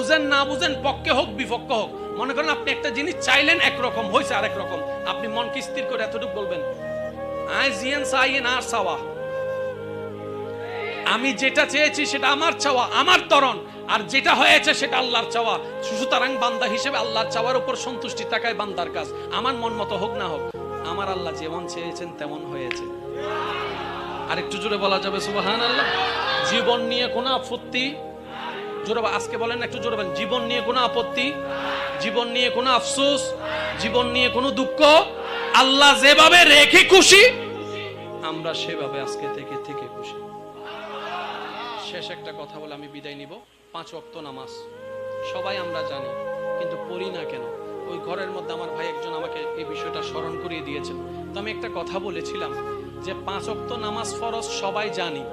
বুঝেন না বুঝেন, পক্ষে হোক বিপক্ষে হোক, মনে করেন আপনি একটা জিনিস চাইলেন একরকম, হয়েছে আরেক রকম, আপনি মনকে স্থির করে এতটুকু বলবেন, আই জিয়েন চাইয়েন আর চাওয়া, আমি যেটা চেয়েছি সেটা আমার চাওয়া, আমার তরণ, আর যেটা হয়েছে সেটা আল্লাহর চাওয়া। সুতরাং বান্দা হিসেবে আল্লাহর চাওয়ার উপর সন্তুষ্টি থাকায় বান্দার কাজ। আমার মন মতো হোক না হোক, আমার আল্লাহ যেমন চেয়েছেন তেমন হয়েছে। আর একটু জোরে বলা যাবে সুবহানাল্লাহ? জীবন নিয়ে কোনো আপত্তি, জোরে আজকে বলেন একটু জোরে বলেন, জীবন নিয়ে কোনো আপত্তি, জীবন নিয়ে কোনো আফসোস, জীবন নিয়ে কোনো দুঃখ, আল্লাহ যেভাবে রেখে খুশি আমরা সেভাবে আজকে থেকে থেকে খুশি। শেষ একটা কথা বলে আমি বিদায় নিব। 5 ওয়াক্ত নামাজ সবাই আমরা জানি, কিন্তু পড়ি না কেন? ওই ঘরের মধ্যে আমার ভাই একজন আমাকে এই বিষয়টা স্মরণ করিয়ে দিয়েছেন। তো আমি একটা কথা বলেছিলাম যে 5 ওয়াক্ত নামাজ ফরজ সবাই জানি,